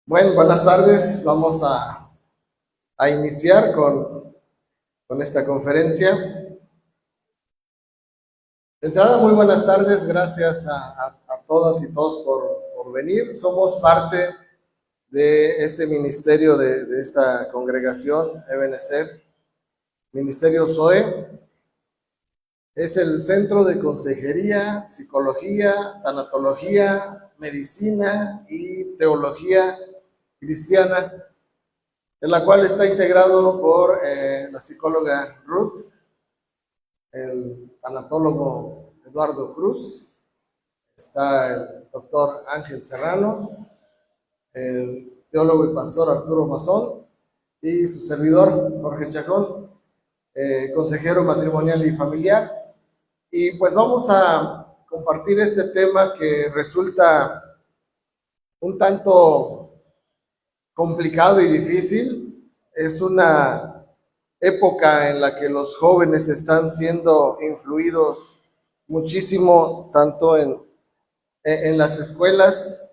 Bueno, buenas tardes. Vamos a iniciar con esta conferencia. De entrada, muy buenas tardes. Gracias a todas y todos por venir. Somos parte de este ministerio, de esta congregación, Ebenezer, Ministerio Zoe. Es el Centro de Consejería, Psicología, Tanatología, Medicina y Teología Cristiana, en la cual está integrado por la psicóloga Ruth, el tanatólogo Eduardo Cruz, está el doctor Ángel Serrano, el teólogo y pastor Arturo Mazón y su servidor Jorge Chacón, consejero matrimonial y familiar. Y pues vamos a compartir este tema que resulta un tanto complicado y difícil. Es una época en la que los jóvenes están siendo influidos muchísimo, tanto en las escuelas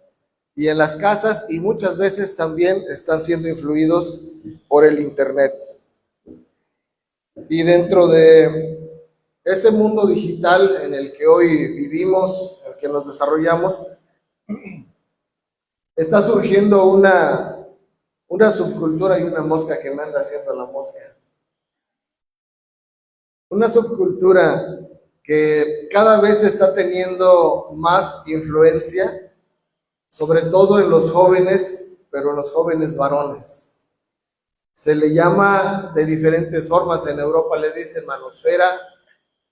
y en las casas, y muchas veces también están siendo influidos por el internet. Y dentro de ese mundo digital en el que hoy vivimos, en el que nos desarrollamos, está surgiendo una subcultura, y una mosca que me anda haciendo la mosca. Una subcultura que cada vez está teniendo más influencia, sobre todo en los jóvenes, pero en los jóvenes varones. Se le llama de diferentes formas. En Europa le dicen manosfera,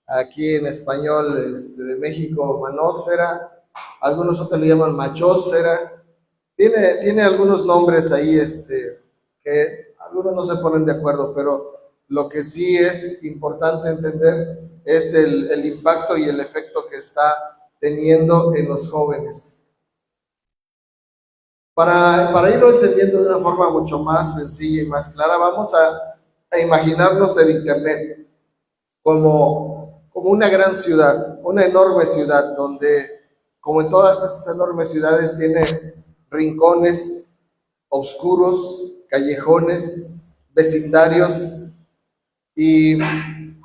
aquí en español de México manósfera, algunos otros le llaman machósfera. Tiene algunos nombres ahí que algunos no se ponen de acuerdo, pero lo que sí es importante entender es el impacto y el efecto que está teniendo en los jóvenes. Para irlo entendiendo de una forma mucho más sencilla y más clara, vamos a imaginarnos el internet como una gran ciudad, una enorme ciudad, donde, como en todas esas enormes ciudades, tiene rincones oscuros, callejones, vecindarios, y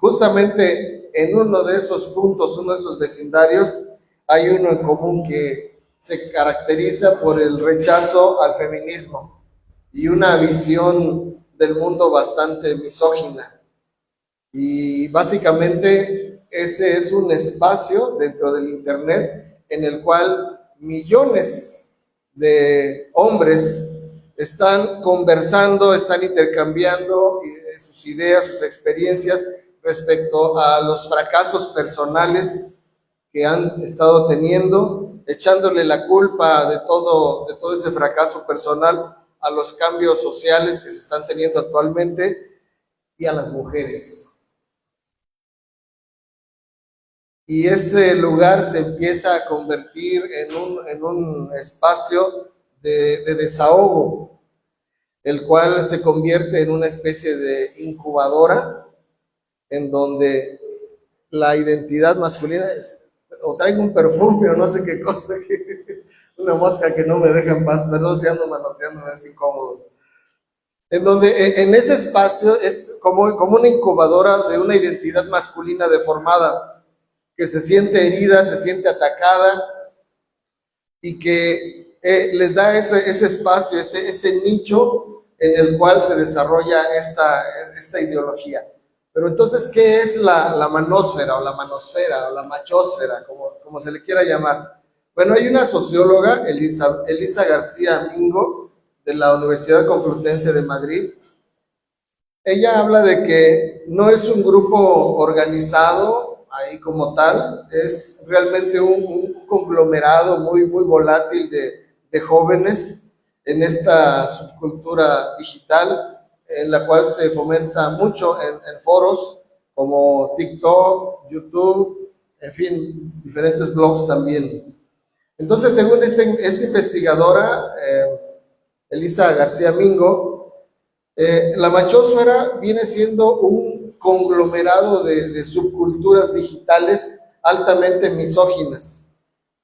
justamente en uno de esos puntos, uno de esos vecindarios, hay uno en común que se caracteriza por el rechazo al feminismo y una visión del mundo bastante misógina. Y básicamente ese es un espacio dentro del internet en el cual millones de hombres están conversando, están intercambiando sus ideas, sus experiencias respecto a los fracasos personales que han estado teniendo, echándole la culpa de todo ese fracaso personal a los cambios sociales que se están teniendo actualmente y a las mujeres. Y ese lugar se empieza a convertir en un espacio de desahogo, el cual se convierte en una especie de incubadora en donde la identidad masculina o traigo un perfume o no sé qué cosa, una mosca que no me deja en paz, perdón si ando manoteando, es incómodo. En donde en ese espacio es como una incubadora de una identidad masculina deformada, que se siente herida, se siente atacada, y que les da ese espacio, ese nicho en el cual se desarrolla esta ideología. Pero entonces, ¿qué es la manósfera o la manosfera o la machósfera, como se le quiera llamar? Bueno, hay una socióloga, Elisa García Mingo, de la Universidad Complutense de Madrid. Ella habla de que no es un grupo organizado ahí como tal, es realmente un conglomerado muy volátil de jóvenes en esta subcultura digital, en la cual se fomenta mucho en foros como TikTok, YouTube, en fin, diferentes blogs también. Entonces, según esta investigadora, Elisa García Mingo, la machósfera viene siendo un conglomerado de subculturas digitales altamente misóginas,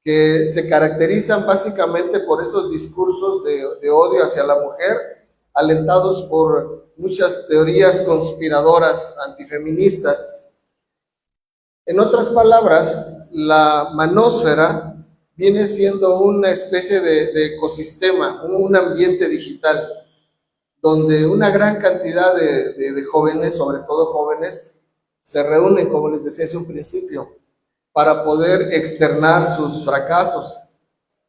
que se caracterizan básicamente por esos discursos de odio hacia la mujer, alentados por muchas teorías conspiradoras antifeministas. En otras palabras, la manósfera viene siendo una especie de ecosistema, un ambiente digital, donde una gran cantidad de jóvenes, sobre todo jóvenes, se reúnen, como les decía hace un principio, para poder externar sus fracasos.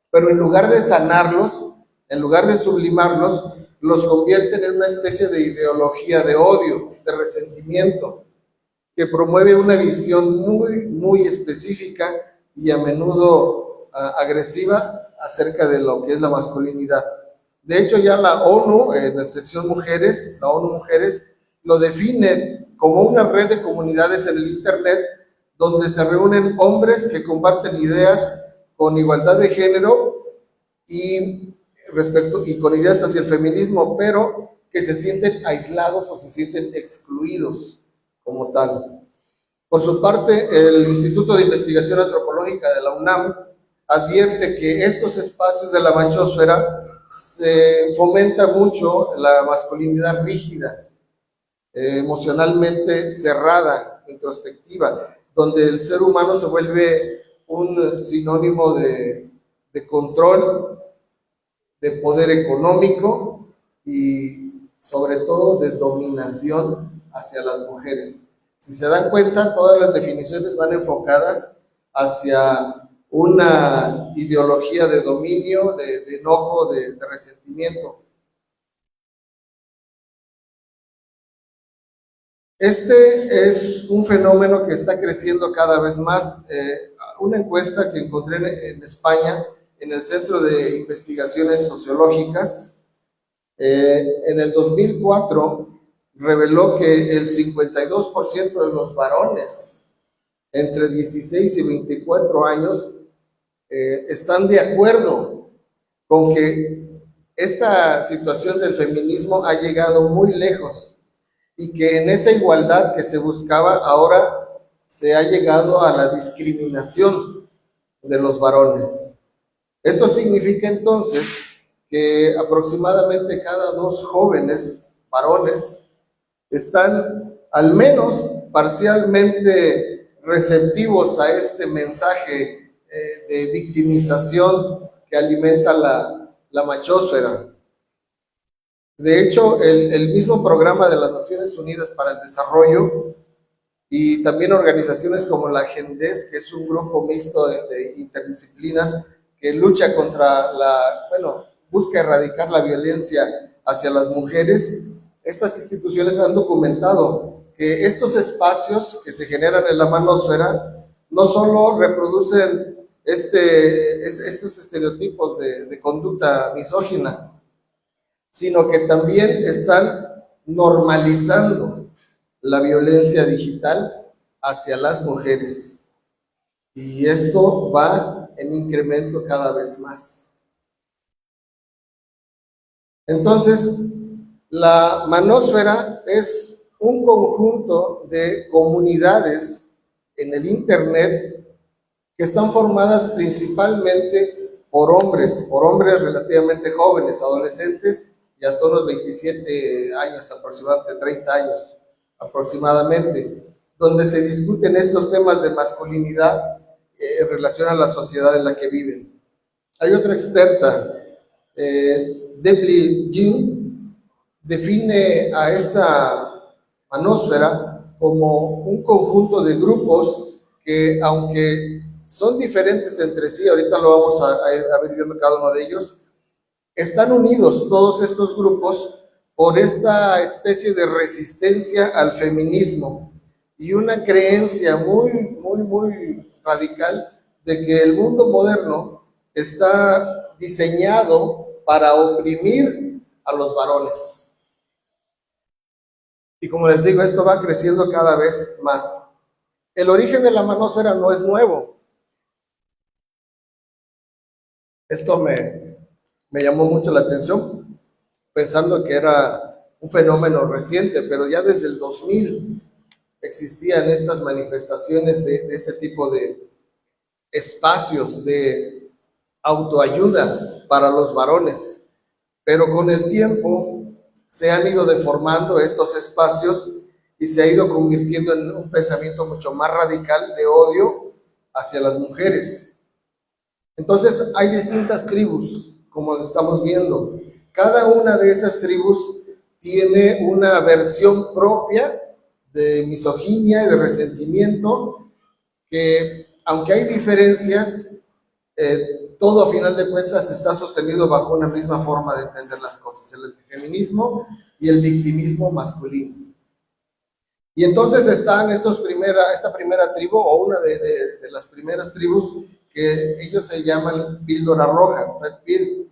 Pero en lugar de sanarlos, en lugar de sublimarlos, los convierten en una especie de ideología de odio, de resentimiento, que promueve una visión muy específica y a menudo agresiva acerca de lo que es la masculinidad. De hecho, ya la ONU, en la sección Mujeres, la ONU Mujeres, lo define como una red de comunidades en el Internet donde se reúnen hombres que comparten ideas con igualdad de género y con ideas hacia el feminismo, pero que se sienten aislados o se sienten excluidos como tal. Por su parte, el Instituto de Investigación Antropológica de la UNAM advierte que estos espacios de la machósfera se fomenta mucho la masculinidad rígida, emocionalmente cerrada, introspectiva, donde el ser humano se vuelve un sinónimo de control, de poder económico y sobre todo de dominación hacia las mujeres. Si se dan cuenta, todas las definiciones van enfocadas hacia una ideología de dominio, de enojo, de resentimiento. Este es un fenómeno que está creciendo cada vez más. Una encuesta que encontré en España, en el Centro de Investigaciones Sociológicas, en el 2004, reveló que el 52% de los varones entre 16 y 24 años están de acuerdo con que esta situación del feminismo ha llegado muy lejos y que en esa igualdad que se buscaba ahora se ha llegado a la discriminación de los varones. Esto significa entonces que aproximadamente cada 2 jóvenes varones están al menos parcialmente receptivos a este mensaje de victimización que alimenta la machósfera. De hecho, el mismo programa de las Naciones Unidas para el Desarrollo y también organizaciones como la GENDES, que es un grupo mixto de interdisciplinas que lucha contra busca erradicar la violencia hacia las mujeres, estas instituciones han documentado que estos espacios que se generan en la manósfera no solo reproducen estos estereotipos de conducta misógina, sino que también están normalizando la violencia digital hacia las mujeres. Y esto va en incremento cada vez más. Entonces, la manósfera es un conjunto de comunidades en el Internet que están formadas principalmente por hombres relativamente jóvenes, adolescentes, y hasta unos 27 años, aproximadamente 30 años aproximadamente, donde se discuten estos temas de masculinidad en relación a la sociedad en la que viven. Hay otra experta, Debly Jin, define a esta manósfera como un conjunto de grupos que, aunque son diferentes entre sí, ahorita lo vamos a ir viendo cada uno de ellos, están unidos todos estos grupos por esta especie de resistencia al feminismo y una creencia muy muy radical de que el mundo moderno está diseñado para oprimir a los varones. Y como les digo, esto va creciendo cada vez más. El origen de la manósfera no es nuevo. Esto me llamó mucho la atención, pensando que era un fenómeno reciente, pero ya desde el 2000 existían estas manifestaciones de este tipo de espacios de autoayuda para los varones. Pero con el tiempo se han ido deformando estos espacios y se ha ido convirtiendo en un pensamiento mucho más radical de odio hacia las mujeres. Entonces hay distintas tribus, como estamos viendo. Cada una de esas tribus tiene una versión propia de misoginia y de resentimiento que, aunque hay diferencias, todo a final de cuentas está sostenido bajo una misma forma de entender las cosas, el antifeminismo y el victimismo masculino. Y entonces están esta primera tribu, o una de las primeras tribus, que ellos se llaman Píldora Roja, Red Pill.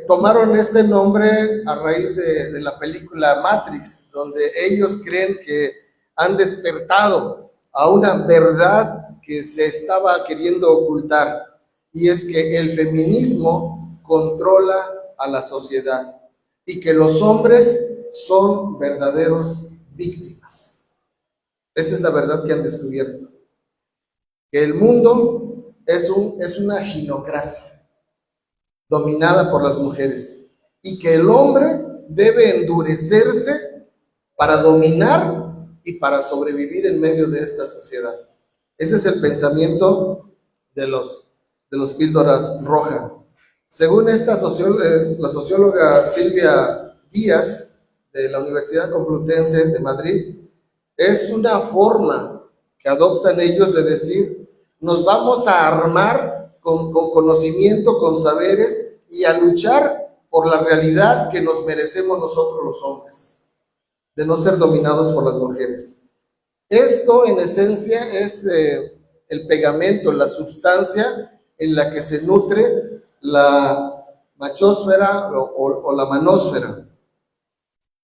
Tomaron este nombre a raíz de la película Matrix, donde ellos creen que han despertado a una verdad que se estaba queriendo ocultar, y es que el feminismo controla a la sociedad y que los hombres son verdaderos víctimas. Esa es la verdad que han descubierto. Que el mundo es una ginocracia dominada por las mujeres y que el hombre debe endurecerse para dominar y para sobrevivir en medio de esta sociedad. Ese es el pensamiento de los píldoras rojas. Según la socióloga Silvia Díaz, de la Universidad Complutense de Madrid, es una forma que adoptan ellos de decir: nos vamos a armar con conocimiento, con saberes, y a luchar por la realidad que nos merecemos nosotros los hombres, de no ser dominados por las mujeres. Esto, en esencia, es el pegamento, la sustancia en la que se nutre la machósfera o la manósfera,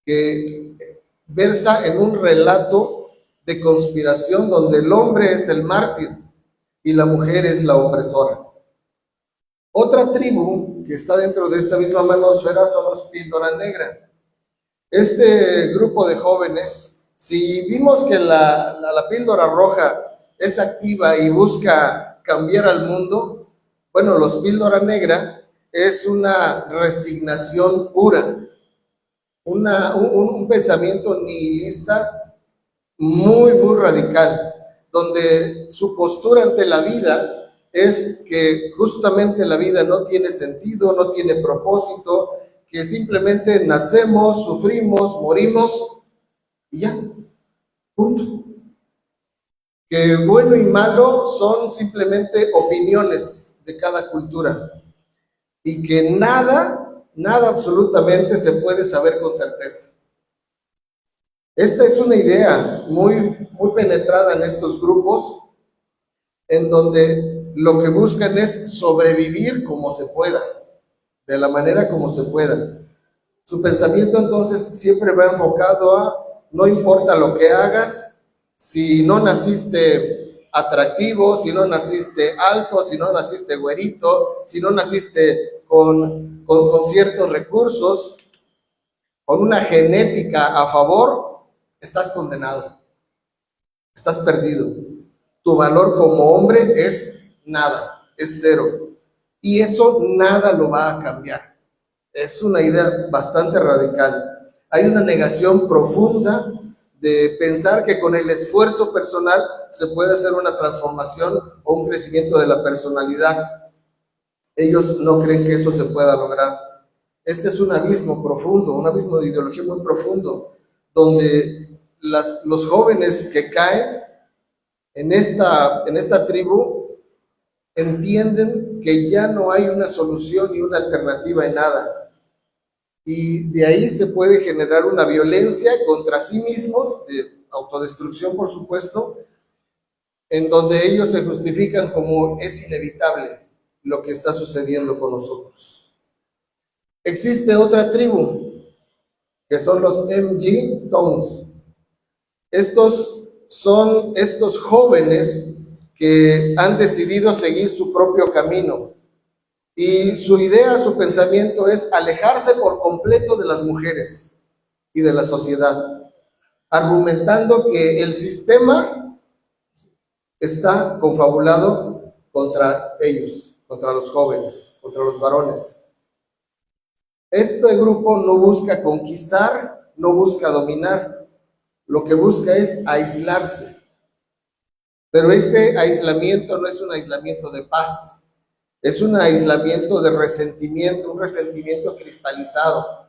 que versa en un relato de conspiración donde el hombre es el mártir y la mujer es la opresora. Otra tribu que está dentro de esta misma manósfera son los Píldora Negra. Este grupo de jóvenes, si vimos que la Píldora Roja es activa y busca cambiar al mundo, bueno, los Píldora Negra es una resignación pura, un pensamiento nihilista muy radical, donde su postura ante la vida es que justamente la vida no tiene sentido, no tiene propósito, que simplemente nacemos, sufrimos, morimos y ya, punto. Que bueno y malo son simplemente opiniones de cada cultura y que nada absolutamente se puede saber con certeza. Esta es una idea muy penetrada en estos grupos, en donde lo que buscan es sobrevivir como se pueda, de la manera como se pueda. Su pensamiento entonces siempre va enfocado a: no importa lo que hagas, si no naciste atractivo, si no naciste alto, si no naciste güerito, si no naciste con ciertos recursos, con una genética a favor, estás condenado, estás perdido. Tu valor como hombre es nada, es cero. Y eso nada lo va a cambiar. Es una idea bastante radical. Hay una negación profunda de pensar que con el esfuerzo personal se puede hacer una transformación o un crecimiento de la personalidad. Ellos no creen que eso se pueda lograr. Este es un abismo profundo, un abismo de ideología muy profundo, donde los jóvenes que caen en esta tribu entienden que ya no hay una solución ni una alternativa en nada. Y de ahí se puede generar una violencia contra sí mismos, de autodestrucción por supuesto, en donde ellos se justifican como es inevitable lo que está sucediendo con nosotros. Existe otra tribu, que son los MG Towns. Estos son estos jóvenes que han decidido seguir su propio camino. Y su idea, su pensamiento es alejarse por completo de las mujeres y de la sociedad, argumentando que el sistema está confabulado contra ellos, contra los jóvenes, contra los varones. Este grupo no busca conquistar, no busca dominar, lo que busca es aislarse. Pero este aislamiento no es un aislamiento de paz, es un aislamiento de resentimiento, un resentimiento cristalizado,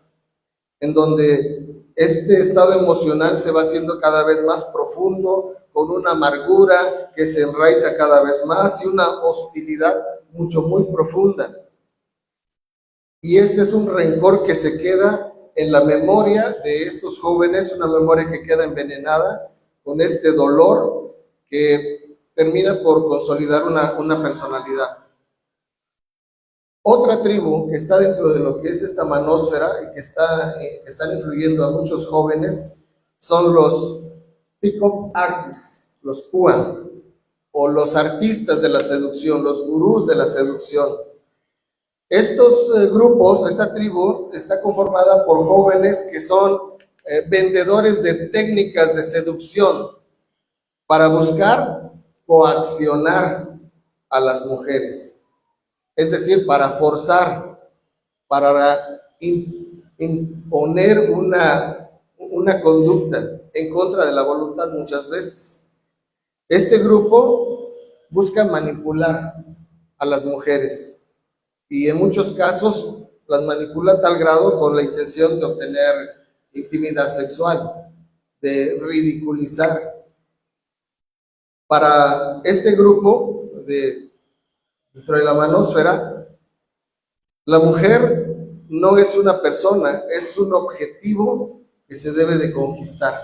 en donde este estado emocional se va haciendo cada vez más profundo, con una amargura que se enraiza cada vez más y una hostilidad muy profunda. Y este es un rencor que se queda en la memoria de estos jóvenes, una memoria que queda envenenada con este dolor que termina por consolidar una personalidad. Otra tribu que está dentro de lo que es esta manósfera y que están influyendo a muchos jóvenes son los pick-up artists, los PUA, o los artistas de la seducción, los gurús de la seducción. Estos grupos, esta tribu, está conformada por jóvenes que son vendedores de técnicas de seducción para buscar coaccionar a las mujeres. Es decir, para forzar, para imponer una conducta en contra de la voluntad muchas veces. Este grupo busca manipular a las mujeres y en muchos casos las manipula a tal grado con la intención de obtener intimidad sexual, de ridiculizar. Para este grupo dentro de la manósfera, la mujer no es una persona, es un objetivo que se debe de conquistar.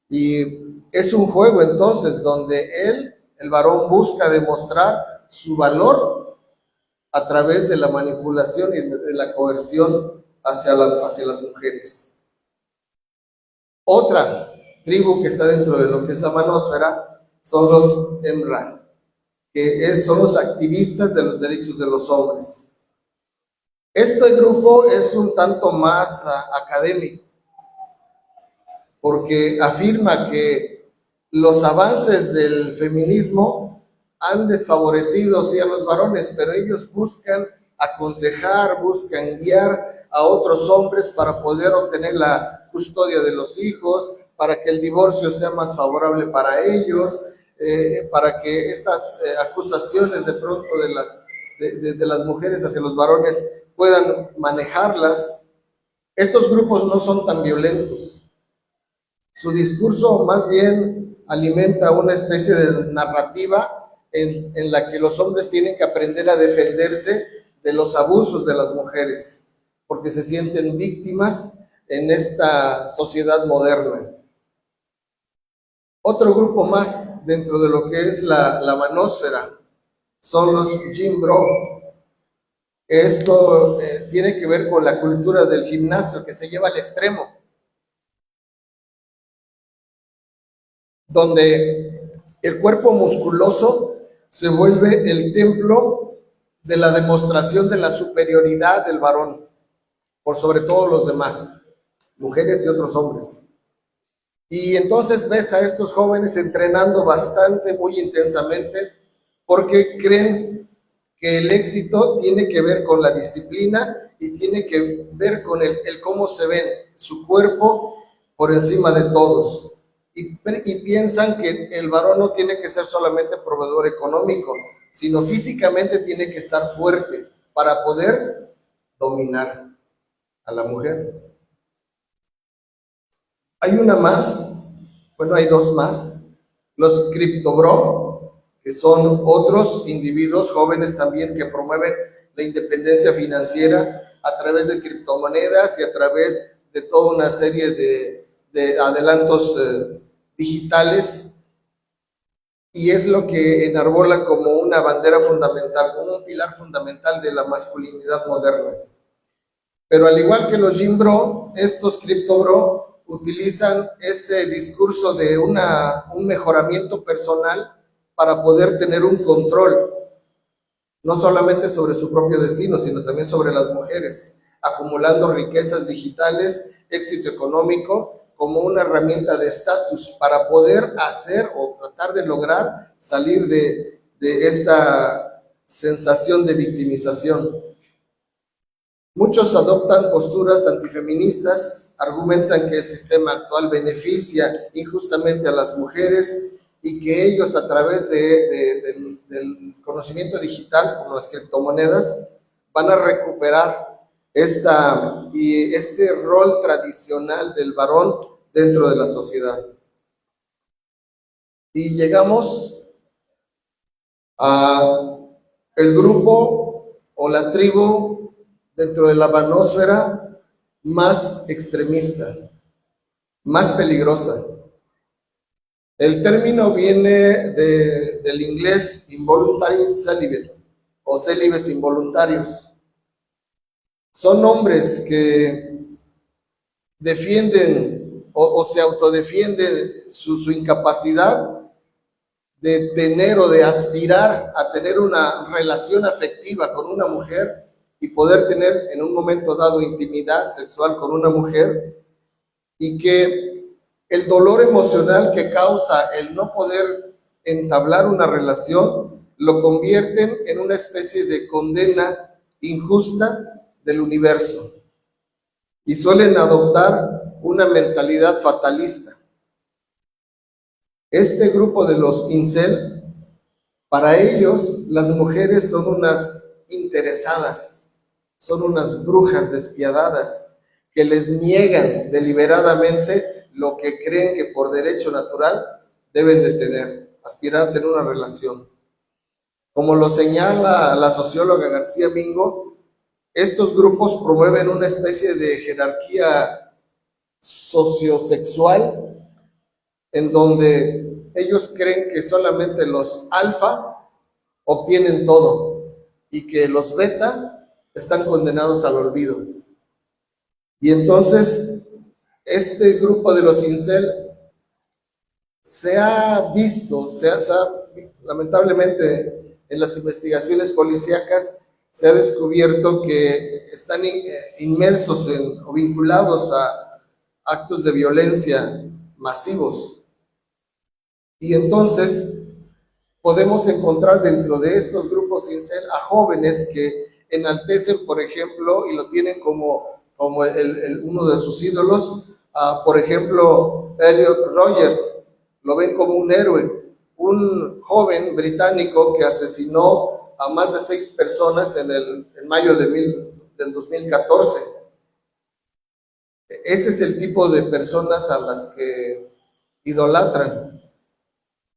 Y es un juego entonces donde el varón, busca demostrar su valor a través de la manipulación y de la coerción hacia las mujeres. Otra tribu que está dentro de lo que es la manósfera son los Emra, que son los activistas de los derechos de los hombres. Este grupo es un tanto más académico, porque afirma que los avances del feminismo han desfavorecido sí a los varones, pero ellos buscan aconsejar, buscan guiar a otros hombres para poder obtener la custodia de los hijos, para que el divorcio sea más favorable para ellos, para que estas acusaciones de pronto de las mujeres hacia los varones puedan manejarlas. Estos grupos no son tan violentos. Su discurso más bien alimenta una especie de narrativa en la que los hombres tienen que aprender a defenderse de los abusos de las mujeres, porque se sienten víctimas en esta sociedad moderna. Otro grupo más dentro de lo que es la manósfera son los gym bro. Esto tiene que ver con la cultura del gimnasio que se lleva al extremo, donde el cuerpo musculoso se vuelve el templo de la demostración de la superioridad del varón por sobre todos los demás, mujeres y otros hombres. Y entonces ves a estos jóvenes entrenando bastante, muy intensamente, porque creen que el éxito tiene que ver con la disciplina y tiene que ver con el cómo se ven, su cuerpo por encima de todos. Y piensan que el varón no tiene que ser solamente proveedor económico, sino físicamente tiene que estar fuerte para poder dominar a la mujer. Hay una más, bueno, hay dos más, los criptobro, que son otros individuos jóvenes también que promueven la independencia financiera a través de criptomonedas y a través de toda una serie de adelantos digitales y es lo que enarbolan como una bandera fundamental, como un pilar fundamental de la masculinidad moderna. Pero al igual que los Gym Bro, estos Crypto Bro utilizan ese discurso de un mejoramiento personal para poder tener un control, no solamente sobre su propio destino, sino también sobre las mujeres, acumulando riquezas digitales, éxito económico, como una herramienta de estatus para poder hacer o tratar de lograr salir de esta sensación de victimización. Muchos adoptan posturas antifeministas, argumentan que el sistema actual beneficia injustamente a las mujeres y que ellos, a través del conocimiento digital, como las criptomonedas, van a recuperar este rol tradicional del varón dentro de la sociedad. Y llegamos a el grupo o la tribu dentro de la vanosfera más extremista, más peligrosa. El término viene del inglés involuntary celibate o célibes involuntarios. Son hombres que defienden o se autodefienden su incapacidad de tener o de aspirar a tener una relación afectiva con una mujer y poder tener en un momento dado intimidad sexual con una mujer, y que el dolor emocional que causa el no poder entablar una relación lo convierten en una especie de condena injusta del universo, y suelen adoptar una mentalidad fatalista. Este grupo de los incel, para ellos las mujeres son unas interesadas, son unas brujas despiadadas que les niegan deliberadamente lo que creen que por derecho natural deben de tener, aspirar a tener una relación. Como lo señala la socióloga García Mingo, estos grupos promueven una especie de jerarquía sociosexual en donde ellos creen que solamente los alfa obtienen todo y que los beta están condenados al olvido. Y entonces este grupo de los incel se ha visto, lamentablemente en las investigaciones policíacas se ha descubierto que están inmersos o vinculados a actos de violencia masivos. Y entonces podemos encontrar dentro de estos grupos incel a jóvenes que enaltecen, por ejemplo, y lo tienen como uno de sus ídolos, por ejemplo, Elliot Rodgers, lo ven como un héroe, un joven británico que asesinó a más de 6 personas en mayo del 2014. Ese es el tipo de personas a las que idolatran.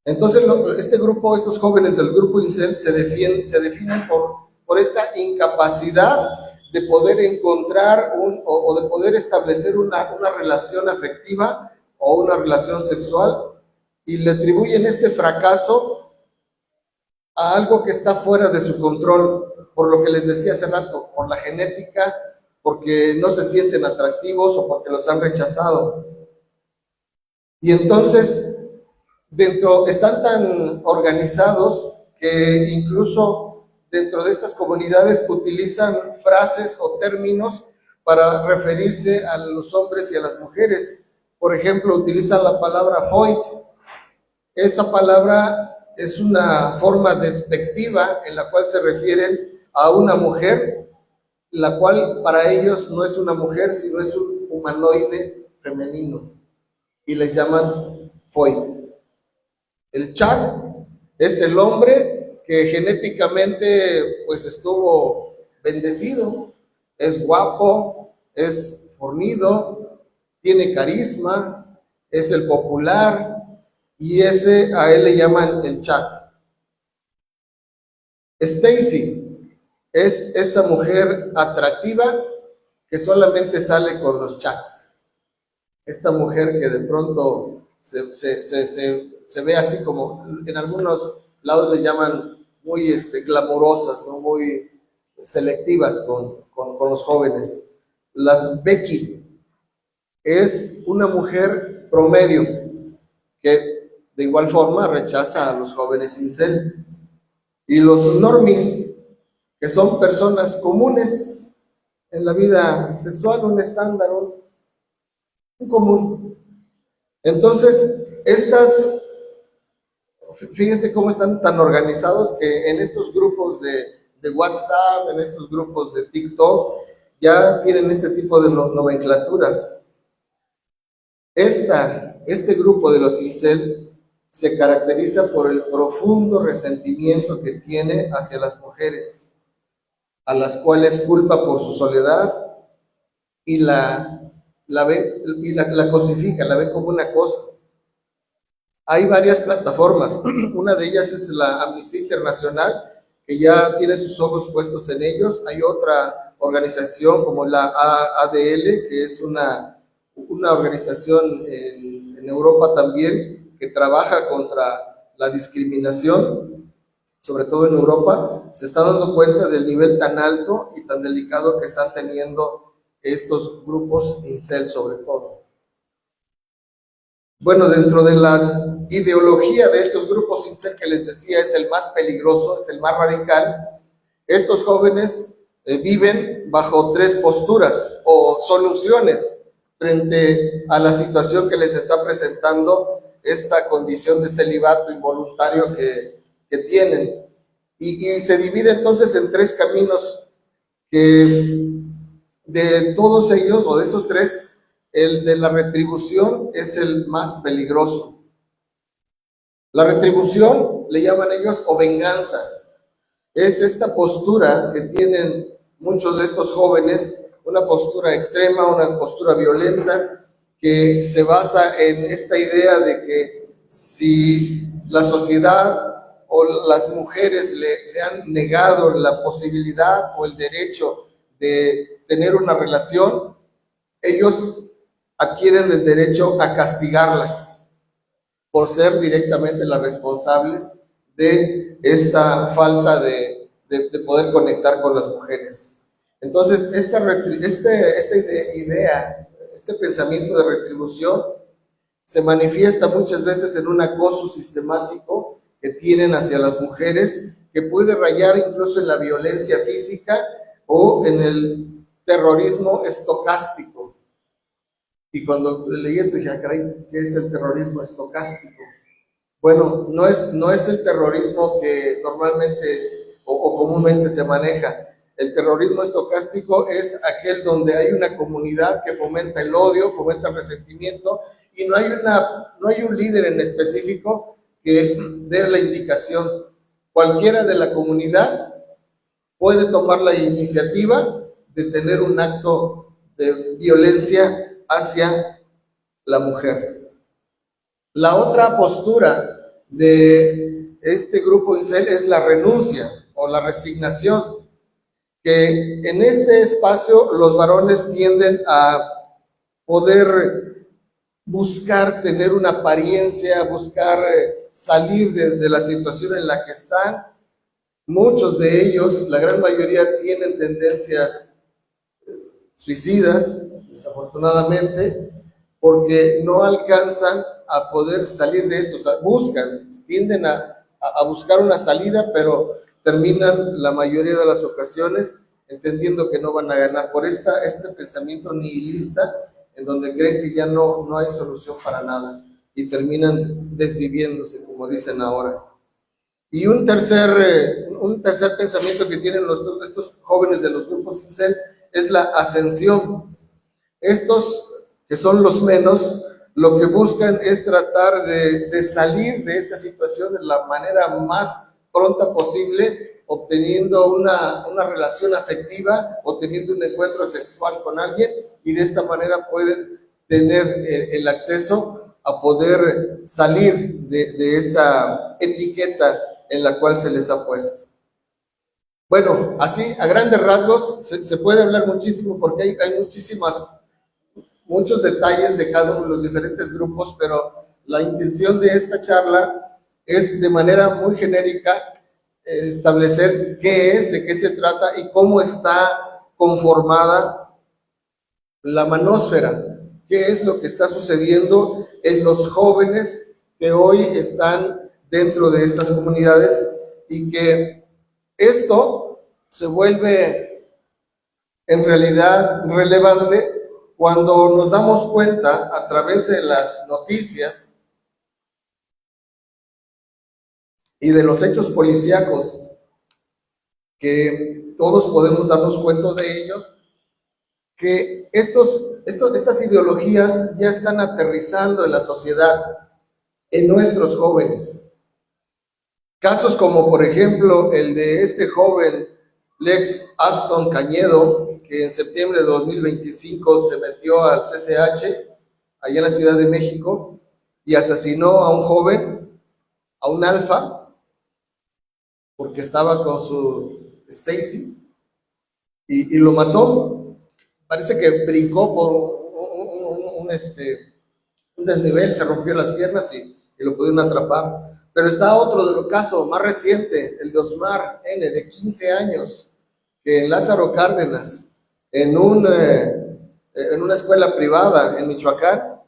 Entonces, estos jóvenes del grupo incel se definen por esta incapacidad de poder encontrar o de poder establecer una relación afectiva o una relación sexual, y le atribuyen este fracaso a algo que está fuera de su control, por lo que les decía hace rato, por la genética, porque no se sienten atractivos o porque los han rechazado. Y entonces están tan organizados que incluso dentro de estas comunidades utilizan frases o términos para referirse a los hombres y a las mujeres. Por ejemplo, utilizan la palabra foit. Esa palabra es una forma despectiva en la cual se refieren a una mujer, la cual para ellos no es una mujer, sino es un humanoide femenino, y les llaman foit. El Chad es el hombre que genéticamente pues estuvo bendecido, es guapo, es fornido, tiene carisma, es el popular, y a él le llaman el Chad. Stacy es esa mujer atractiva que solamente sale con los chats. Esta mujer que de pronto se se ve así como, en algunos lados le llaman muy glamorosas, ¿no? Muy selectivas con los jóvenes. Las Becky es una mujer promedio que de igual forma rechaza a los jóvenes incel. Y los normies, que son personas comunes en la vida sexual, un estándar, un común. Entonces, fíjense cómo están tan organizados que en estos grupos de WhatsApp, en estos grupos de TikTok, ya tienen este tipo de nomenclaturas. Este grupo de los incel se caracteriza por el profundo resentimiento que tiene hacia las mujeres, a las cuales culpa por su soledad y la cosifica, la ve como una cosa. Hay varias plataformas, una de ellas es la Amnistía Internacional, que ya tiene sus ojos puestos en ellos. Hay otra organización como la ADL, que es una organización en Europa también, que trabaja contra la discriminación, sobre todo en Europa. Se está dando cuenta del nivel tan alto y tan delicado que están teniendo estos grupos incel sobre todo. Bueno, dentro de la ideología de estos grupos incel que les decía es el más peligroso, es el más radical, estos jóvenes viven bajo tres posturas o soluciones frente a la situación que les está presentando esta condición de celibato involuntario que tienen. Y se divide entonces en tres caminos que de todos ellos, o de estos tres, el de la retribución es el más peligroso. La retribución le llaman ellos o venganza. Es esta postura que tienen muchos de estos jóvenes, una postura extrema, una postura violenta, que se basa en esta idea de que si la sociedad o las mujeres le han negado la posibilidad o el derecho de tener una relación, ellos adquieren el derecho a castigarlas por ser directamente las responsables de esta falta de poder conectar con las mujeres. Entonces, esta idea, este pensamiento de retribución se manifiesta muchas veces en un acoso sistemático que tienen hacia las mujeres, que puede rayar incluso en la violencia física o en el terrorismo estocástico. Y cuando leí esto dije, caray, ¿qué es el terrorismo estocástico? Bueno, no es el terrorismo que normalmente o comúnmente se maneja. El terrorismo estocástico es aquel donde hay una comunidad que fomenta el odio, fomenta el resentimiento, y no hay un líder en específico que dé la indicación. Cualquiera de la comunidad puede tomar la iniciativa de tener un acto de violencia hacia la mujer. La otra postura de este grupo incel es la renuncia o la resignación, que en este espacio los varones tienden a poder buscar tener una apariencia, buscar salir de la situación en la que están. Muchos de ellos, la gran mayoría, tienen tendencias suicidas, desafortunadamente, porque no alcanzan a poder salir de esto. O sea, tienden a buscar una salida, pero terminan la mayoría de las ocasiones entendiendo que no van a ganar por este pensamiento nihilista, en donde creen que ya no hay solución para nada y terminan desviviéndose, como dicen ahora. Y un tercer pensamiento que tienen estos jóvenes de los grupos incel es la ascensión. Estos, que son los menos, lo que buscan es tratar de salir de esta situación de la manera más pronta posible, obteniendo una relación afectiva o teniendo un encuentro sexual con alguien, y de esta manera pueden tener el acceso a poder salir de esta etiqueta en la cual se les ha puesto. Bueno, así a grandes rasgos se puede hablar muchísimo porque hay muchos detalles de cada uno de los diferentes grupos, pero La intención de esta charla es de manera muy genérica establecer qué es, de qué se trata y cómo está conformada la manósfera, qué es lo que está sucediendo en los jóvenes que hoy están dentro de estas comunidades y que esto se vuelve en realidad relevante cuando nos damos cuenta a través de las noticias y de los hechos policíacos, que todos podemos darnos cuenta de ellos, que estas ideologías ya están aterrizando en la sociedad, en nuestros jóvenes. Casos como, por ejemplo, el de este joven Lex Aston Cañedo, que en septiembre de 2025 se metió al CCH, allá en la Ciudad de México, y asesinó a un joven, a un alfa, porque estaba con su Stacy, y lo mató. Parece que brincó por un desnivel, se rompió las piernas y lo pudieron atrapar. Pero está otro caso más reciente, el de Osmar N., de 15 años, que en Lázaro Cárdenas, en una escuela privada en Michoacán,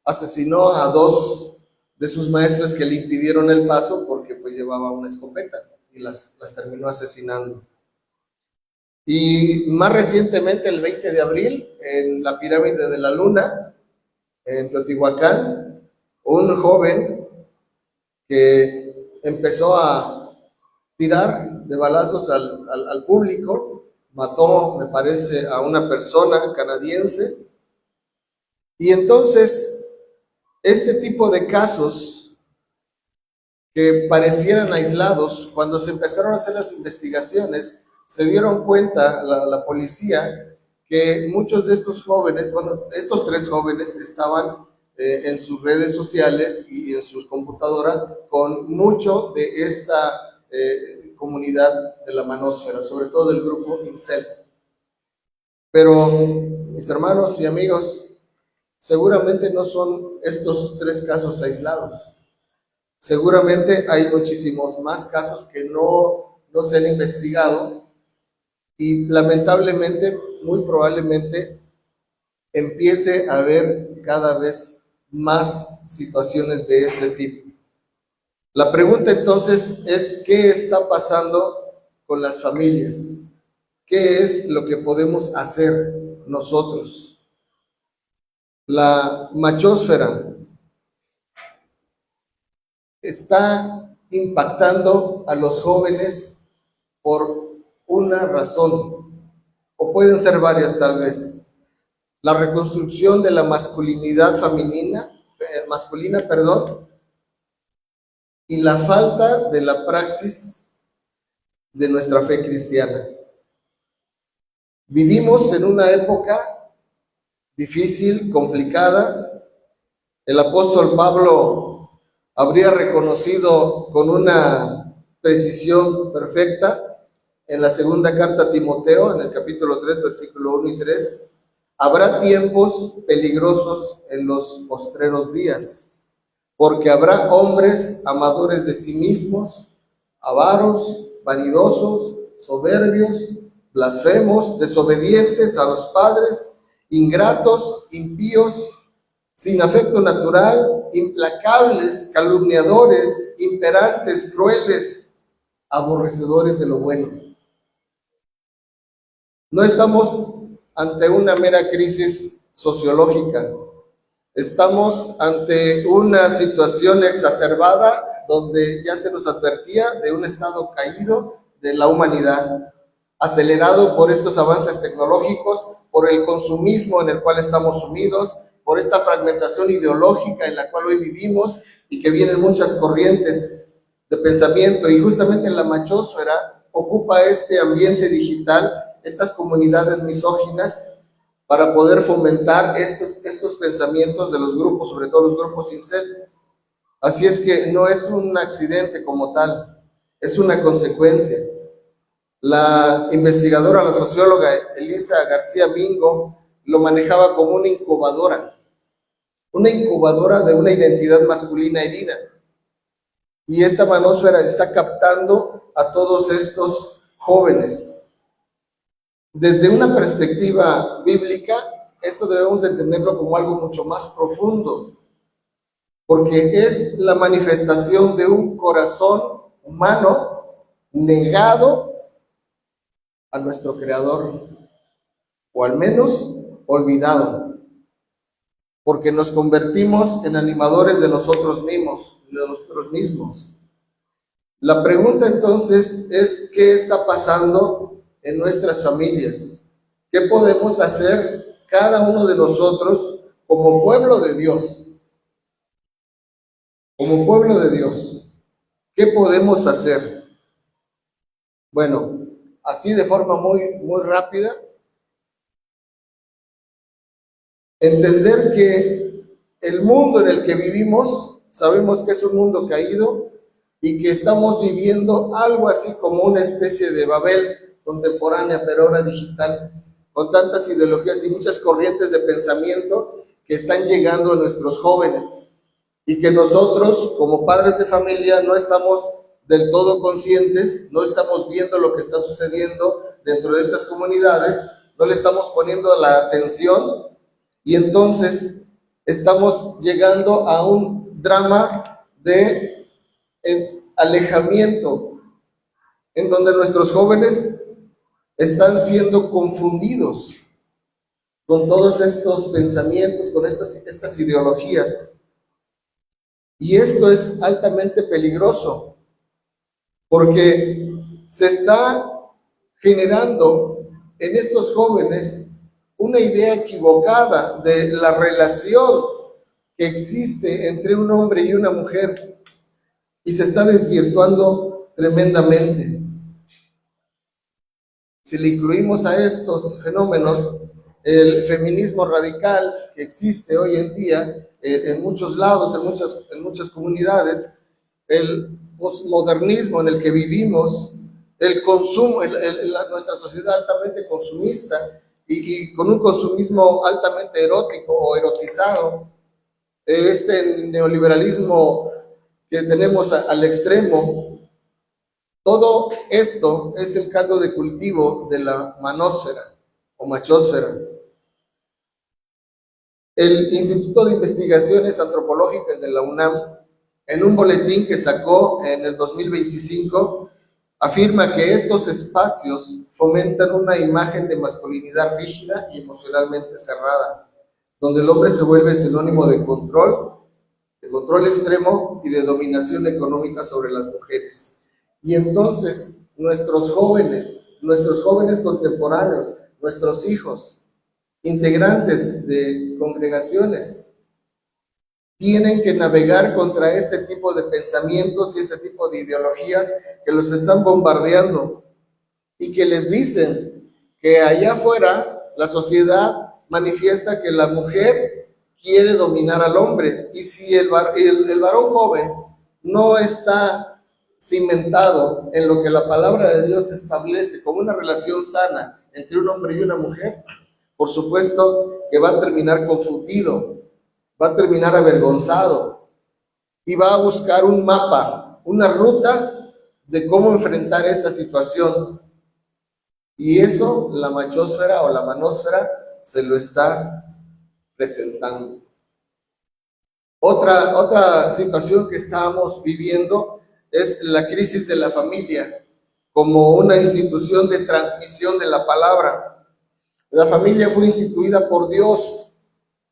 asesinó a 2 de sus maestras que le impidieron el paso porque pues llevaba una escopeta y las terminó asesinando. Y más recientemente, el 20 de abril, en la Pirámide de la Luna, en Teotihuacán, un joven que empezó a tirar de balazos al público, mató, me parece, a una persona canadiense. Y entonces, este tipo de casos que parecieran aislados, cuando se empezaron a hacer las investigaciones, se dieron cuenta la policía que muchos de estos jóvenes, bueno, estos 3 jóvenes estaban en sus redes sociales y en sus computadoras con mucho de esta comunidad de la manósfera, sobre todo del grupo Incel. Pero, mis hermanos y amigos, seguramente no son estos 3 casos aislados. Seguramente hay muchísimos más casos que no se han investigado y lamentablemente, muy probablemente, empiece a haber cada vez más situaciones de este tipo. La pregunta entonces es, ¿qué está pasando con las familias? ¿Qué es lo que podemos hacer nosotros? La machósfera está impactando a los jóvenes por una razón, o pueden ser varias tal vez. La reconstrucción de la masculinidad masculina, y la falta de la praxis de nuestra fe cristiana. Vivimos en una época difícil, complicada. El apóstol Pablo habría reconocido con una precisión perfecta en la segunda carta a Timoteo, en el capítulo 3, versículo 1 y 3, habrá tiempos peligrosos en los postreros días, porque habrá hombres amadores de sí mismos, avaros, vanidosos, soberbios, blasfemos, desobedientes a los padres, ingratos, impíos, sin afecto natural, implacables, calumniadores, imperantes, crueles, aborrecedores de lo bueno. No estamos ante una mera crisis sociológica. Estamos ante una situación exacerbada donde ya se nos advertía de un estado caído de la humanidad, acelerado por estos avances tecnológicos, por el consumismo en el cual estamos sumidos, por esta fragmentación ideológica en la cual hoy vivimos y que vienen muchas corrientes de pensamiento. Y justamente la machósfera ocupa este ambiente digital, estas comunidades misóginas, para poder fomentar estos pensamientos de los grupos, sobre todo los grupos incel. Así es que no es un accidente como tal, es una consecuencia. La investigadora, la socióloga Elisa García Mingo, lo manejaba como una una incubadora de una identidad masculina herida. Y esta manósfera está captando a todos estos jóvenes. Desde una perspectiva bíblica, esto debemos de entenderlo como algo mucho más profundo, porque es la manifestación de un corazón humano negado a nuestro Creador, o al menos olvidado, porque nos convertimos en animadores de nosotros mismos. La pregunta entonces es, ¿qué está pasando en nuestras familias? ¿Qué podemos hacer cada uno de nosotros como pueblo de Dios? Como pueblo de Dios, ¿qué podemos hacer? Bueno, así de forma muy rápida, entender que el mundo en el que vivimos, sabemos que es un mundo caído y que estamos viviendo algo así como una especie de Babel contemporánea, pero ahora digital, con tantas ideologías y muchas corrientes de pensamiento que están llegando a nuestros jóvenes y que nosotros, como padres de familia, no estamos del todo conscientes, no estamos viendo lo que está sucediendo dentro de estas comunidades, no le estamos poniendo la atención. Y entonces estamos llegando a un drama de alejamiento, en donde nuestros jóvenes están siendo confundidos con todos estos pensamientos, con estas ideologías. Y esto es altamente peligroso, porque se está generando en estos jóvenes una idea equivocada de la relación que existe entre un hombre y una mujer, y se está desvirtuando tremendamente. Si le incluimos a estos fenómenos el feminismo radical que existe hoy en día en muchos lados, en muchas comunidades, el posmodernismo en el que vivimos, el consumo, nuestra sociedad altamente consumista y con un consumismo altamente erótico o erotizado, este neoliberalismo que tenemos al extremo, todo esto es el caldo de cultivo de la manósfera o machósfera. El Instituto de Investigaciones Antropológicas de la UNAM, en un boletín que sacó en el 2025, afirma que estos espacios fomentan una imagen de masculinidad rígida y emocionalmente cerrada, donde el hombre se vuelve sinónimo de control extremo y de dominación económica sobre las mujeres. Y entonces nuestros jóvenes contemporáneos, nuestros hijos, integrantes de congregaciones, tienen que navegar contra este tipo de pensamientos y este tipo de ideologías que los están bombardeando y que les dicen que allá afuera la sociedad manifiesta que la mujer quiere dominar al hombre, y si el varón joven no está cimentado en lo que la palabra de Dios establece como una relación sana entre un hombre y una mujer, por supuesto que va a terminar confundido, va a terminar avergonzado y va a buscar un mapa, una ruta de cómo enfrentar esa situación. Y eso la machósfera o la manósfera se lo está presentando. Otra situación que estamos viviendo es la crisis de la familia como una institución de transmisión de la palabra. La familia fue instituida por Dios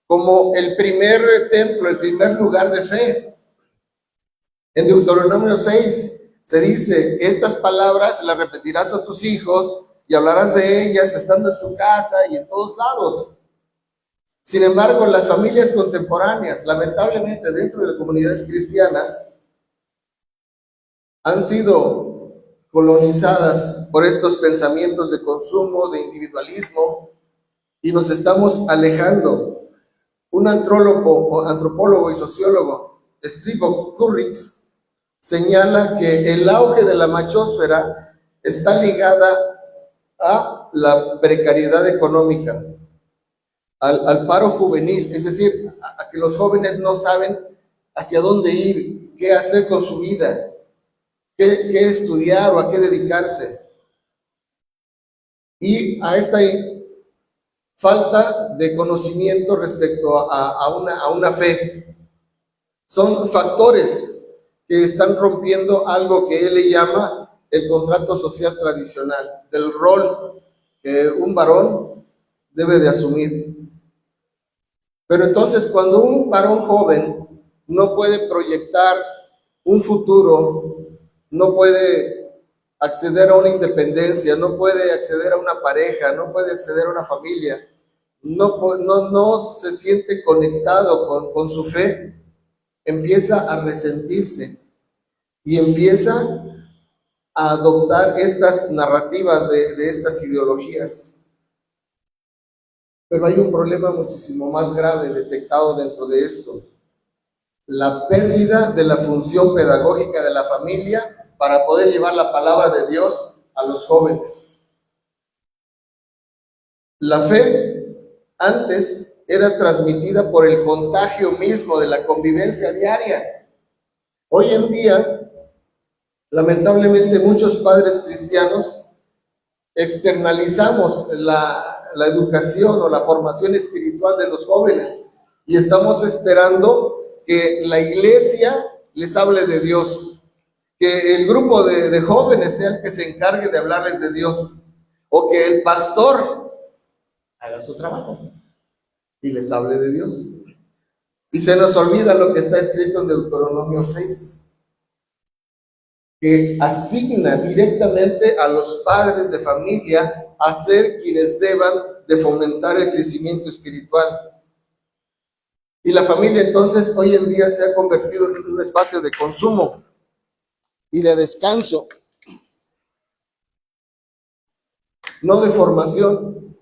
como el primer templo, el primer lugar de fe. En Deuteronomio 6 se dice: estas palabras las repetirás a tus hijos y hablarás de ellas estando en tu casa y en todos lados. Sin embargo, las familias contemporáneas, lamentablemente dentro de las comunidades cristianas, han sido colonizadas por estos pensamientos de consumo, de individualismo, y nos estamos alejando. Un antropólogo y sociólogo, Stribo Kurrix, señala que el auge de la machósfera está ligada a la precariedad económica, al paro juvenil, es decir, a que los jóvenes no saben hacia dónde ir, qué hacer con su vida, qué estudiar o a qué dedicarse. Y a esta falta de conocimiento respecto a una fe. Son factores que están rompiendo algo que él le llama el contrato social tradicional, del rol que un varón debe de asumir. Pero entonces, cuando un varón joven no puede proyectar un futuro, no puede acceder a una independencia, no puede acceder a una pareja, no puede acceder a una familia, no se siente conectado con su fe, empieza a resentirse y empieza a adoptar estas narrativas de estas ideologías. Pero hay un problema muchísimo más grave detectado dentro de esto: la pérdida de la función pedagógica de la familia para poder llevar la palabra de Dios a los jóvenes. La fe antes era transmitida por el contagio mismo de la convivencia diaria. Hoy en día, lamentablemente, muchos padres cristianos externalizamos la educación o la formación espiritual de los jóvenes y estamos esperando que la iglesia les hable de Dios, que el grupo de jóvenes sea el que se encargue de hablarles de Dios, o que el pastor haga su trabajo y les hable de Dios. Y se nos olvida lo que está escrito en Deuteronomio 6, que asigna directamente a los padres de familia a ser quienes deban de fomentar el crecimiento espiritual. Y la familia entonces hoy en día se ha convertido en un espacio de consumo y de descanso, no de formación.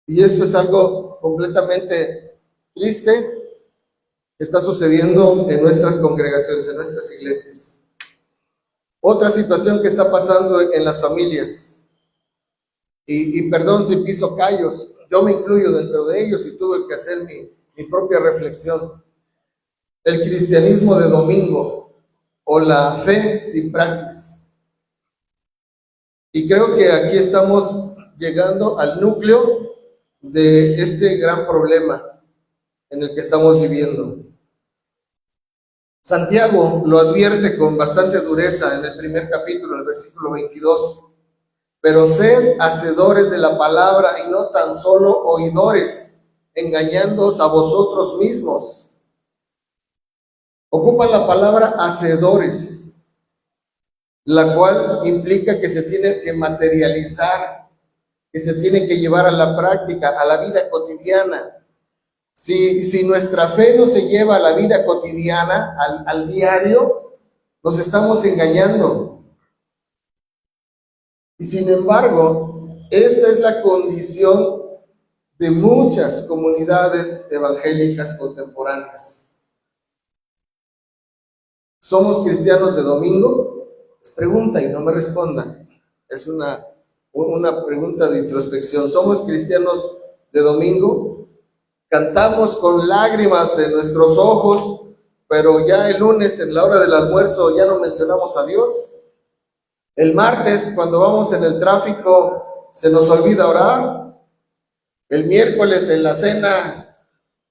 Y esto es algo completamente triste que está sucediendo en nuestras congregaciones, en nuestras iglesias. Otra situación que está pasando en las familias, y perdón si piso callos, yo me incluyo dentro de ellos y tuve que hacer mi propia reflexión: el cristianismo de domingo o la fe sin praxis. Y creo que aquí estamos llegando al núcleo de este gran problema en el que estamos viviendo. Santiago lo advierte con bastante dureza en el primer capítulo, en el versículo 22. Pero sed hacedores de la palabra y no tan solo oidores, engañándoos a vosotros mismos. Ocupa la palabra hacedores, la cual implica que se tiene que materializar, que se tiene que llevar a la práctica, a la vida cotidiana. Si nuestra fe no se lleva a la vida cotidiana, al diario, nos estamos engañando. Y sin embargo, esta es la condición de muchas comunidades evangélicas contemporáneas. ¿Somos cristianos de domingo? Es pregunta y no me respondan. Es una pregunta de introspección. ¿Somos cristianos de domingo? Cantamos con lágrimas en nuestros ojos, pero ya el lunes en la hora del almuerzo ya no mencionamos a Dios. El martes, cuando vamos en el tráfico, se nos olvida orar. El miércoles en la cena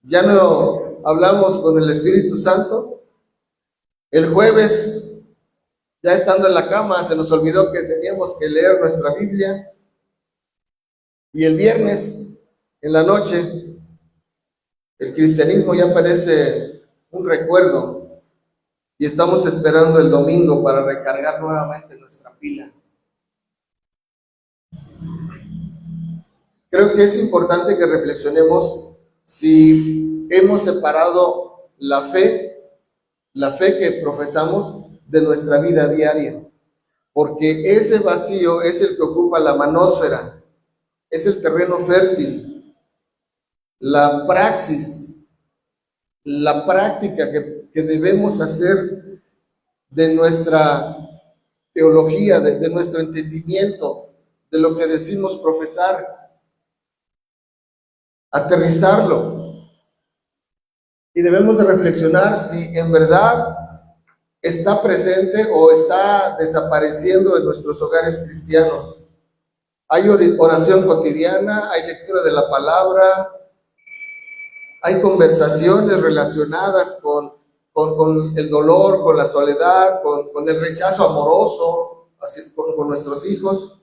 ya no hablamos con el Espíritu Santo. El jueves, ya estando en la cama, se nos olvidó que teníamos que leer nuestra Biblia. Y el viernes, en la noche, el cristianismo ya parece un recuerdo y estamos esperando el domingo para recargar nuevamente nuestra pila. Creo que es importante que reflexionemos si hemos separado la fe que profesamos, de nuestra vida diaria, porque ese vacío es el que ocupa la manósfera, es el terreno fértil, la praxis, la práctica que debemos hacer de nuestra teología, de nuestro entendimiento, de lo que decimos profesar, aterrizarlo. Y debemos de reflexionar si en verdad está presente o está desapareciendo en nuestros hogares cristianos. Hay oración cotidiana, hay lectura de la palabra, hay conversaciones relacionadas con el dolor, con la soledad, con el rechazo amoroso con nuestros hijos.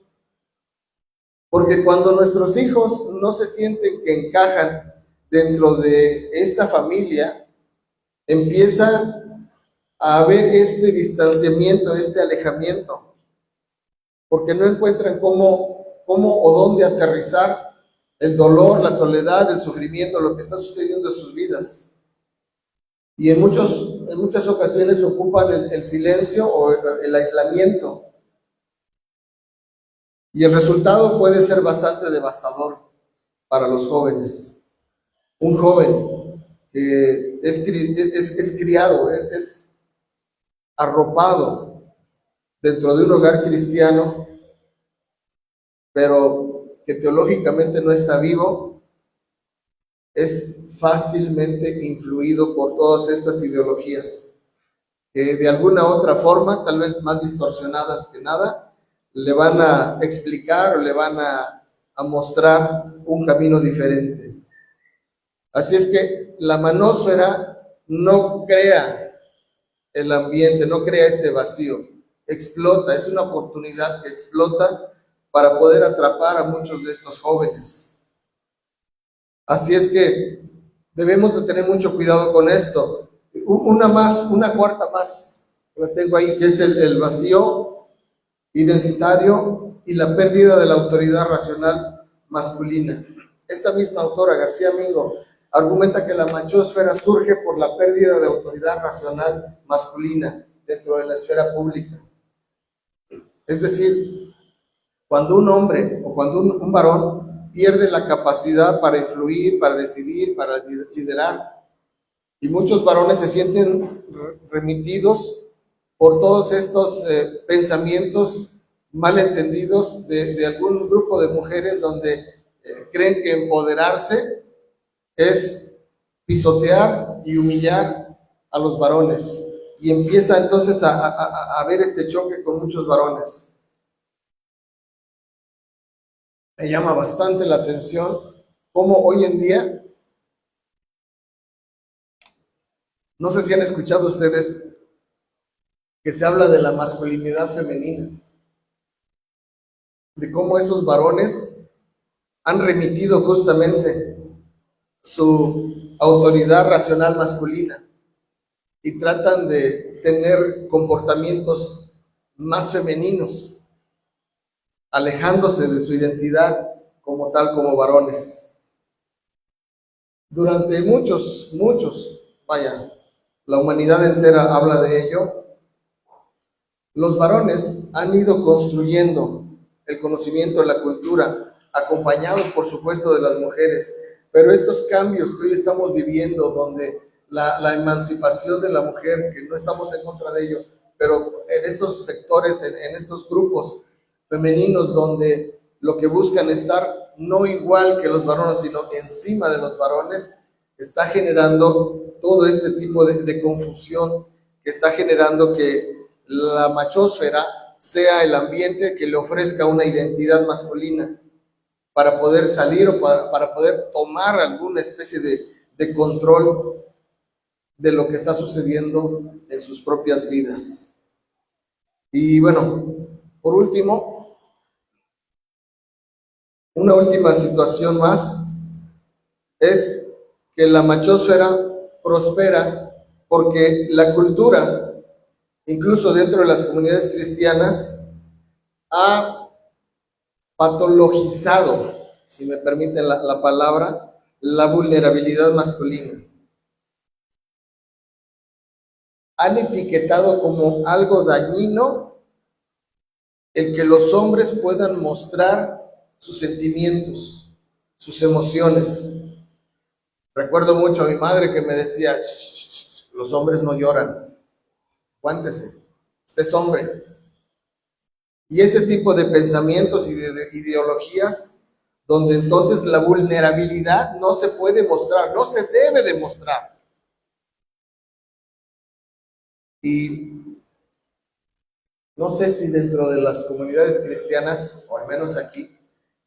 Porque cuando nuestros hijos no se sienten que encajan dentro de esta familia, empieza a haber este distanciamiento, este alejamiento, porque no encuentran cómo o dónde aterrizar el dolor, la soledad, el sufrimiento, lo que está sucediendo en sus vidas. Y en muchas ocasiones ocupan el silencio o el aislamiento. Y el resultado puede ser bastante devastador para los jóvenes. Un joven que es criado, es arropado dentro de un hogar cristiano, pero que teológicamente no está vivo, es fácilmente influido por todas estas ideologías, que de alguna otra forma, tal vez más distorsionadas que nada, le van a explicar o le van a mostrar un camino diferente. Así es que la manósfera no crea el ambiente, no crea este vacío, explota, es una oportunidad que explota para poder atrapar a muchos de estos jóvenes. Así es que debemos de tener mucho cuidado con esto. Una cuarta más, que tengo ahí, que es el vacío identitario y la pérdida de la autoridad racional masculina. Esta misma autora, García Mingo, argumenta que la machósfera surge por la pérdida de autoridad racional masculina dentro de la esfera pública. Es decir, cuando un hombre o cuando un varón pierde la capacidad para influir, para decidir, para liderar, y muchos varones se sienten remitidos por todos estos pensamientos malentendidos de algún grupo de mujeres donde creen que empoderarse es pisotear y humillar a los varones. Y empieza entonces a haber este choque con muchos varones. Me llama bastante la atención cómo hoy en día, no sé si han escuchado ustedes que se habla de la masculinidad femenina, de cómo esos varones han remitido justamente su autoridad racional masculina y tratan de tener comportamientos más femeninos, alejándose de su identidad como tal, como varones. Durante la humanidad entera habla de ello. Los varones han ido construyendo el conocimiento de la cultura, acompañados por supuesto de las mujeres, pero estos cambios que hoy estamos viviendo, donde la emancipación de la mujer, que no estamos en contra de ello, pero en estos sectores, en estos grupos femeninos, donde lo que buscan estar no igual que los varones, sino encima de los varones, está generando todo este tipo de confusión, que está generando que la machósfera sea el ambiente que le ofrezca una identidad masculina para poder salir o para poder tomar alguna especie de control de lo que está sucediendo en sus propias vidas. Y bueno, por último, una última situación más es que la machósfera prospera porque la cultura, incluso dentro de las comunidades cristianas, ha patologizado, si me permiten la palabra, la vulnerabilidad masculina. Han etiquetado como algo dañino el que los hombres puedan mostrar sus sentimientos, sus emociones. Recuerdo mucho a mi madre que me decía, los hombres no lloran, aguántese, usted es hombre. Y ese tipo de pensamientos y de ideologías, donde entonces la vulnerabilidad no se puede mostrar, no se debe demostrar. Y no sé si dentro de las comunidades cristianas, o al menos aquí,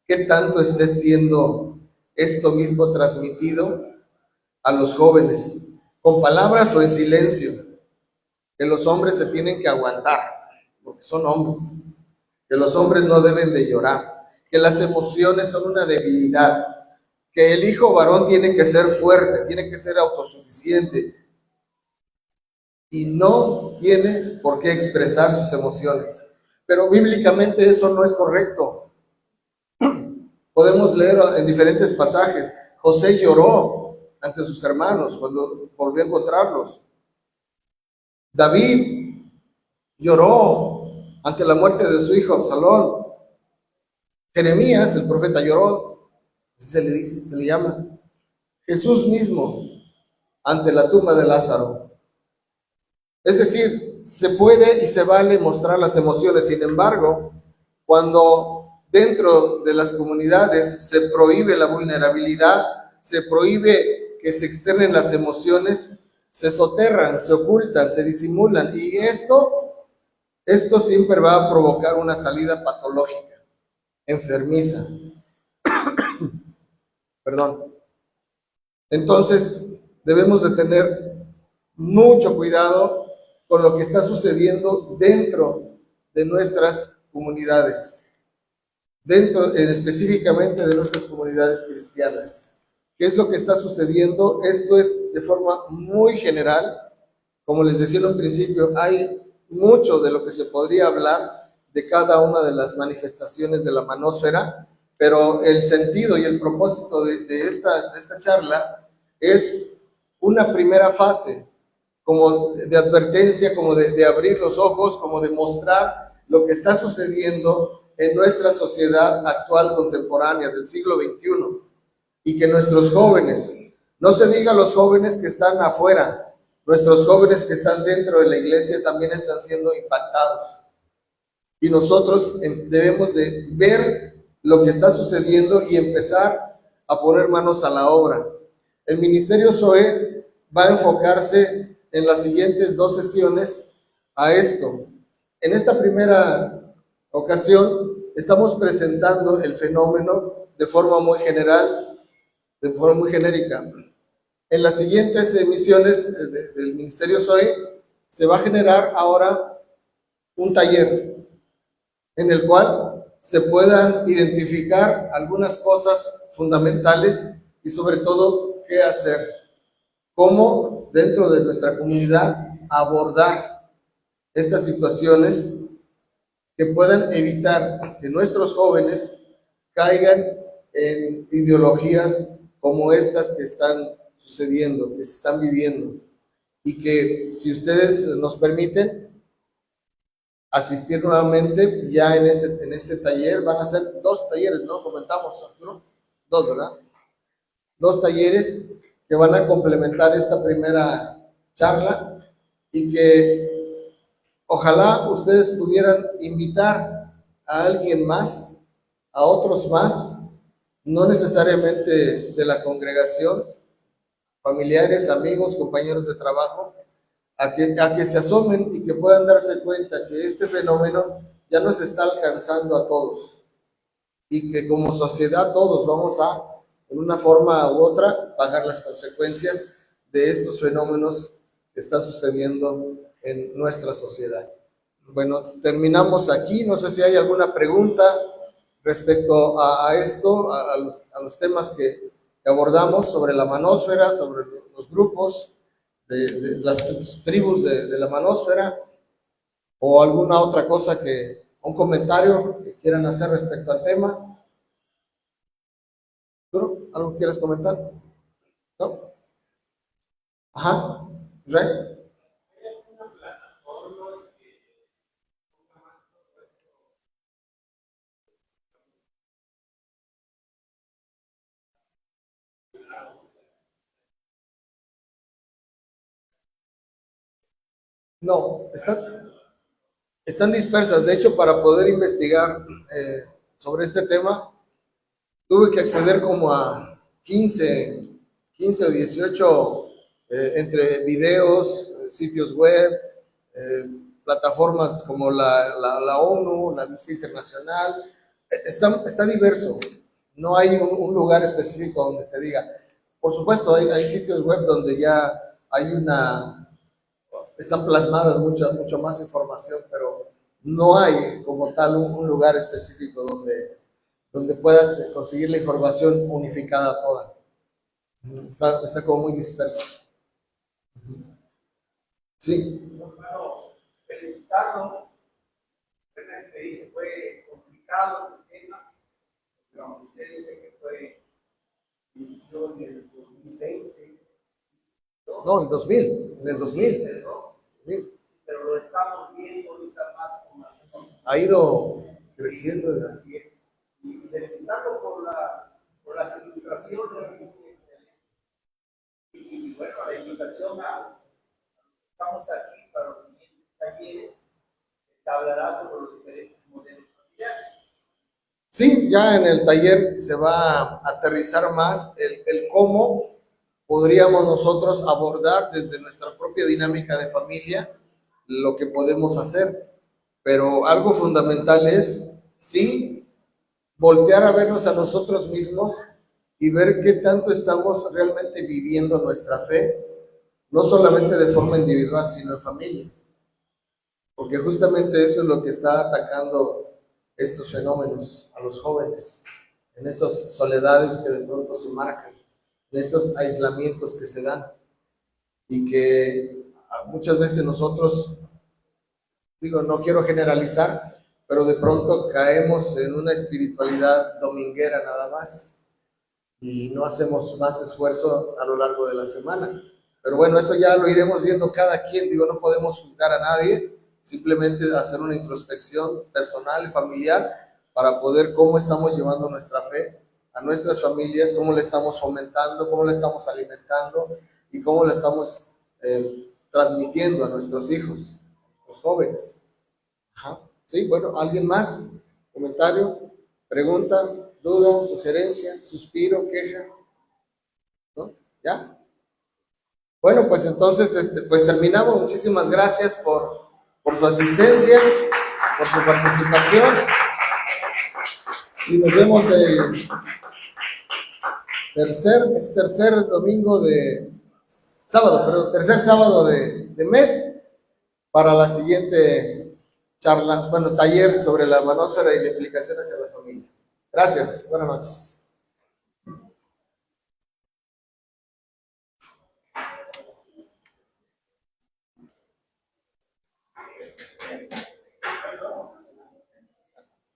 qué tanto esté siendo esto mismo transmitido a los jóvenes, con palabras o en silencio, que los hombres se tienen que aguantar, porque son hombres, que los hombres no deben de llorar, que las emociones son una debilidad, que el hijo varón tiene que ser fuerte, tiene que ser autosuficiente y no tiene por qué expresar sus emociones. Pero bíblicamente eso no es correcto. Podemos leer en diferentes pasajes. José lloró ante sus hermanos cuando volvió a encontrarlos. David lloró ante la muerte de su hijo Absalón. Jeremías, el profeta, lloró, se le dice, se le llama. Jesús mismo ante la tumba de Lázaro. Es decir, se puede y se vale mostrar las emociones. Sin embargo, cuando dentro de las comunidades se prohíbe la vulnerabilidad, se prohíbe que se externen las emociones, se soterran, se ocultan, se disimulan. Y esto siempre va a provocar una salida patológica, enfermiza. Perdón. Entonces, debemos de tener mucho cuidado con lo que está sucediendo dentro de nuestras comunidades, específicamente de nuestras comunidades cristianas. ¿Qué es lo que está sucediendo? Esto es de forma muy general. Como les decía en un principio, hay mucho de lo que se podría hablar de cada una de las manifestaciones de la manósfera, pero el sentido y el propósito de esta charla es una primera fase, como de advertencia, como de abrir los ojos, como de mostrar lo que está sucediendo en nuestra sociedad actual contemporánea del siglo XXI, y que nuestros jóvenes, no se diga los jóvenes que están afuera, nuestros jóvenes que están dentro de la iglesia también están siendo impactados. Y nosotros debemos de ver lo que está sucediendo y empezar a poner manos a la obra. El Ministerio Zoe va a enfocarse en las siguientes 2 sesiones a esto. En esta primera ocasión estamos presentando el fenómeno de forma muy general, de forma muy genérica. En las siguientes emisiones del Ministerio Zoe se va a generar ahora un taller en el cual se puedan identificar algunas cosas fundamentales y sobre todo qué hacer, cómo dentro de nuestra comunidad abordar estas situaciones que puedan evitar que nuestros jóvenes caigan en ideologías como estas que están sucediendo, que se están viviendo, y que, si ustedes nos permiten asistir nuevamente ya en este taller, van a ser 2 talleres, ¿no? Comentamos, Arturo, 2, ¿verdad? 2 talleres que van a complementar esta primera charla y que ojalá ustedes pudieran invitar a alguien más, a otros más, no necesariamente de la congregación, familiares, amigos, compañeros de trabajo, a que se asomen y que puedan darse cuenta que este fenómeno ya nos está alcanzando a todos y que como sociedad todos vamos a, en una forma u otra, pagar las consecuencias de estos fenómenos que están sucediendo en nuestra sociedad. Bueno, terminamos aquí. No sé si hay alguna pregunta respecto a esto, a los temas que abordamos sobre la manósfera, sobre los grupos, de las tribus de la manósfera, o alguna otra cosa un comentario que quieran hacer respecto al tema. ¿Tú algo quieres comentar? ¿No? Ajá, Rey. No, están dispersas. De hecho, para poder investigar sobre este tema, tuve que acceder como a 15 o 18 entre videos, sitios web, eh, plataformas como la ONU, la Amnistía Internacional, está diverso. No hay un lugar específico donde te diga. Por supuesto, hay sitios web donde ya hay están plasmadas mucho más información, pero no hay como tal un lugar específico donde puedas conseguir la información unificada toda. Está como muy dispersa. Sí. Bueno, felicitarlo. Fue una experiencia, fue complicado el tema, pero usted dice que fue inició en el 2020. No, en 2000, en el 2000. Perdón, pero lo estamos viendo ahorita más con más. Ha ido creciendo. Y felicitarlo por las ilustraciones. Y bueno, la invitación estamos aquí para los siguientes talleres, se hablará sobre los diferentes modelos familiares. Sí, ya en el taller se va a aterrizar más el cómo podríamos nosotros abordar desde nuestra propia dinámica de familia lo que podemos hacer. Pero algo fundamental es, sí, voltear a vernos a nosotros mismos y ver qué tanto estamos realmente viviendo nuestra fe, no solamente de forma individual, sino en familia. Porque justamente eso es lo que está atacando estos fenómenos a los jóvenes, en estas soledades que de pronto se marcan, en estos aislamientos que se dan y que muchas veces nosotros, digo, no quiero generalizar, pero de pronto caemos en una espiritualidad dominguera nada más y no hacemos más esfuerzo a lo largo de la semana. Pero bueno, eso ya lo iremos viendo cada quien, digo, no podemos juzgar a nadie, simplemente hacer una introspección personal y familiar para poder cómo estamos llevando nuestra fe a nuestras familias, cómo la estamos fomentando, cómo la estamos alimentando y cómo la estamos transmitiendo a nuestros hijos, los jóvenes. Ajá. Sí, bueno, ¿alguien más? ¿Comentario? ¿Pregunta? ¿Duda? ¿Sugerencia? ¿Suspiro? ¿Queja? ¿No? ¿Ya? Bueno, pues entonces, pues terminamos. Muchísimas gracias por su asistencia, por su participación. Y nos vemos el tercer domingo sábado, perdón, tercer sábado de mes para la siguiente charla, bueno, taller sobre la hermanósfera y la implicación hacia la familia. Gracias. Buenas noches.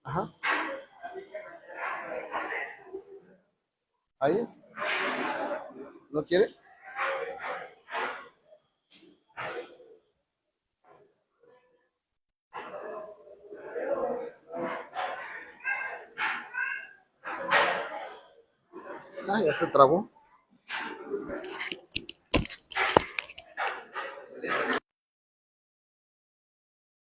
Ajá. ¿Ahí es? ¿No quiere? Ah, ya se trabó.